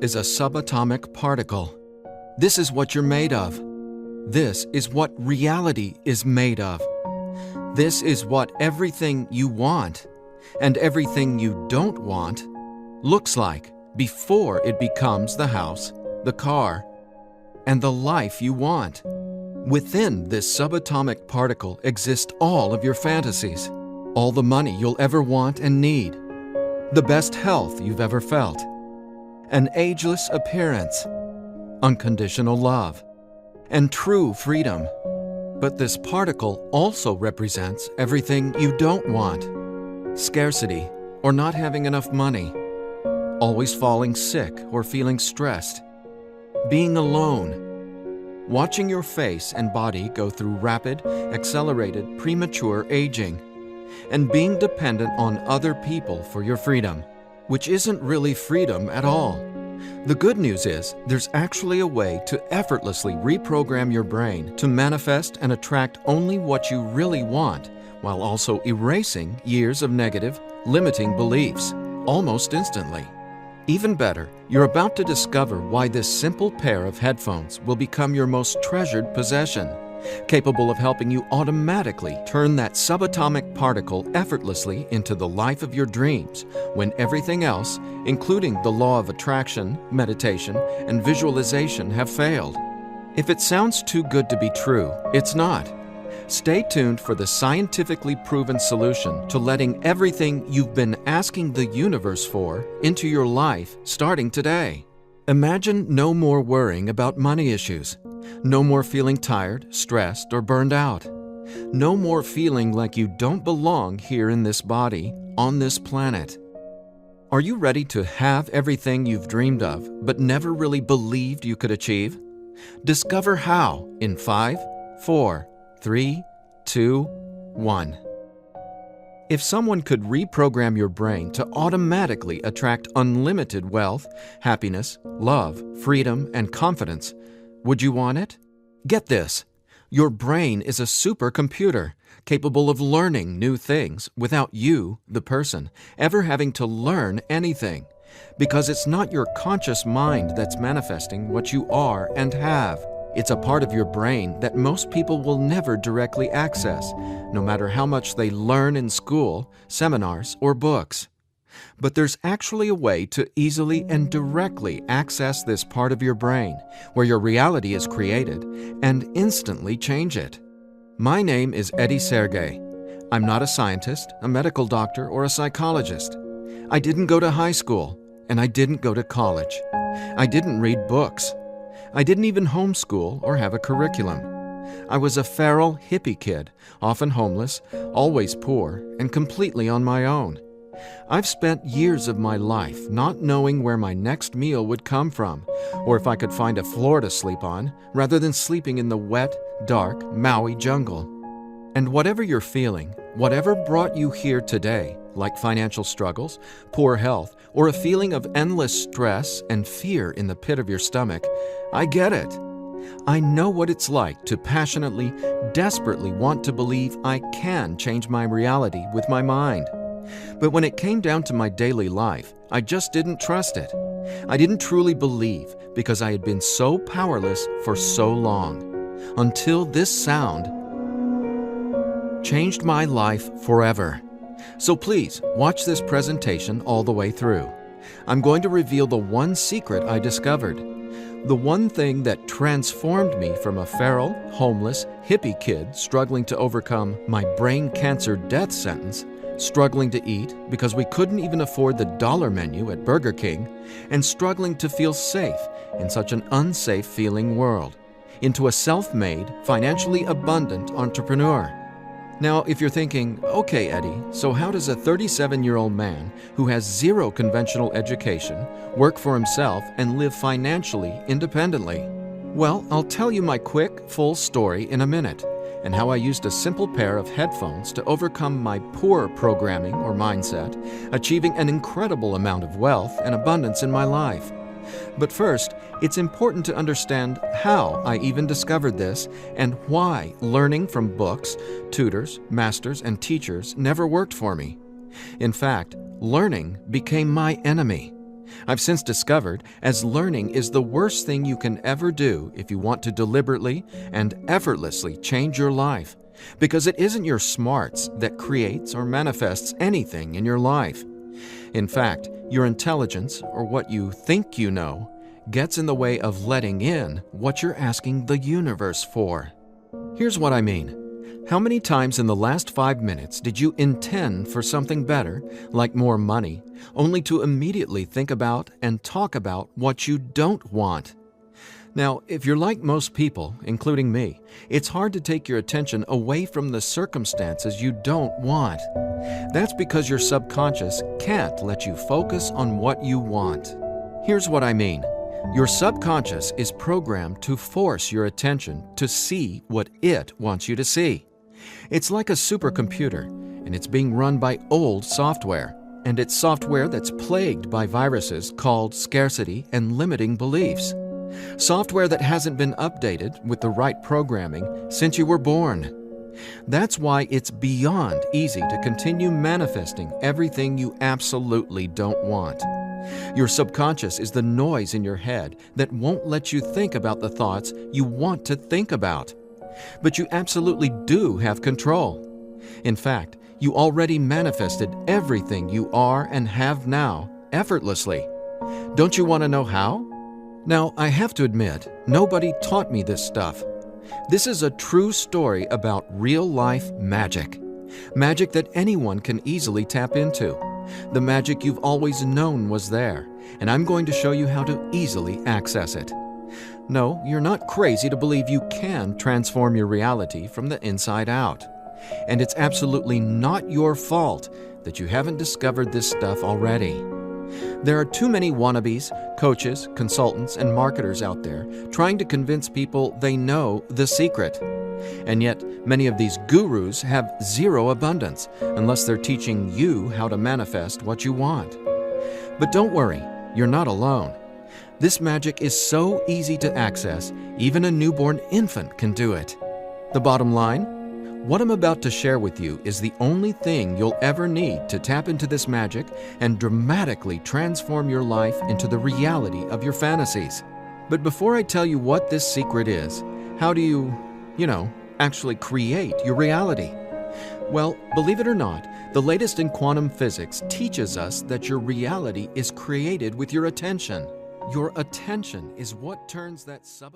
is a subatomic particle. This is what you're made of. This is what reality is made of. This is what everything you want and everything you don't want looks like before it becomes the house, the car, and the life you want. Within this subatomic particle exist all of your fantasies, all the money you'll ever want and need, the best health you've ever felt, an ageless appearance, unconditional love, and true freedom. But this particle also represents everything you don't want: scarcity or not having enough money, always falling sick or feeling stressed, being alone, watching your face and body go through rapid, accelerated, premature aging, and being dependent on other people for your freedom, which isn't really freedom at all. The good news is there's actually a way to effortlessly reprogram your brain to manifest and attract only what you really want, while also erasing years of negative, limiting beliefs, almost instantly. Even better, you're about to discover why this simple pair of headphones will become your most treasured possession, capable of helping you automatically turn that subatomic particle effortlessly into the life of your dreams when everything else, including the law of attraction, meditation, and visualization, have failed. If it sounds too good to be true, it's not. Stay tuned for the scientifically proven solution to letting everything you've been asking the universe for into your life starting today. Imagine no more worrying about money issues, no more feeling tired, stressed, or burned out, no more feeling like you don't belong here in this body, on this planet. Are you ready to have everything you've dreamed of but never really believed you could achieve? Discover how in 5, 4, 3, 2, 1. If someone could reprogram your brain to automatically attract unlimited wealth, happiness, love, freedom, and confidence, would you want it? Get this. Your brain is a supercomputer capable of learning new things without you, the person, ever having to learn anything, because it's not your conscious mind that's manifesting what you are and have. It's a part of your brain that most people will never directly access, no matter how much they learn in school, seminars, or books. But there's actually a way to easily and directly access this part of your brain, where your reality is created, and instantly change it. My name is Eddie Sergey. I'm not a scientist, a medical doctor, or a psychologist. I didn't go to high school, and I didn't go to college. I didn't read books. I didn't even homeschool or have a curriculum. I was a feral hippie kid, often homeless, always poor, and completely on my own. I've spent years of my life not knowing where my next meal would come from, or if I could find a floor to sleep on, rather than sleeping in the wet, dark Maui jungle. And whatever you're feeling, whatever brought you here today, like financial struggles, poor health, or a feeling of endless stress and fear in the pit of your stomach, I get it. I know what it's like to passionately, desperately want to believe I can change my reality with my mind. But when it came down to my daily life, I just didn't trust it. I didn't truly believe because I had been so powerless for so long, until this sound changed my life forever. So please, watch this presentation all the way through. I'm going to reveal the one secret I discovered, the one thing that transformed me from a feral, homeless, hippie kid struggling to overcome my brain cancer death sentence, struggling to eat because we couldn't even afford the dollar menu at Burger King, and struggling to feel safe in such an unsafe feeling world, into a self-made, financially abundant entrepreneur. Now, if you're thinking, okay, Eddie, so how does a 37-year-old man who has zero conventional education work for himself and live financially independently? Well, I'll tell you my quick, full story in a minute, and how I used a simple pair of headphones to overcome my poor programming or mindset, achieving an incredible amount of wealth and abundance in my life. But first, it's important to understand how I even discovered this and why learning from books, tutors, masters, and teachers never worked for me. In fact, learning became my enemy. I've since discovered as learning is the worst thing you can ever do if you want to deliberately and effortlessly change your life, because it isn't your smarts that creates or manifests anything in your life. In fact, your intelligence, or what you think you know, gets in the way of letting in what you're asking the universe for. Here's what I mean. How many times in the last 5 minutes did you intend for something better, like more money, only to immediately think about and talk about what you don't want? Now, if you're like most people, including me, it's hard to take your attention away from the circumstances you don't want. That's because your subconscious can't let you focus on what you want. Here's what I mean. Your subconscious is programmed to force your attention to see what it wants you to see. It's like a supercomputer, and it's being run by old software. And it's software that's plagued by viruses called scarcity and limiting beliefs. Software that hasn't been updated with the right programming since you were born. That's why it's beyond easy to continue manifesting everything you absolutely don't want. Your subconscious is the noise in your head that won't let you think about the thoughts you want to think about. But you absolutely do have control. In fact, you already manifested everything you are and have now effortlessly. Don't you want to know how? Now, I have to admit, nobody taught me this stuff. This is a true story about real-life magic. Magic that anyone can easily tap into. The magic you've always known was there, and I'm going to show you how to easily access it. No, you're not crazy to believe you can transform your reality from the inside out. And it's absolutely not your fault that you haven't discovered this stuff already. There are too many wannabes, coaches, consultants, and marketers out there trying to convince people they know the secret. And yet, many of these gurus have zero abundance unless they're teaching you how to manifest what you want. But don't worry, you're not alone. This magic is so easy to access, even a newborn infant can do it. The bottom line? What I'm about to share with you is the only thing you'll ever need to tap into this magic and dramatically transform your life into the reality of your fantasies. But before I tell you what this secret is, how do you, actually create your reality? Well, believe it or not, the latest in quantum physics teaches us that your reality is created with your attention. Your attention is what turns that subatomic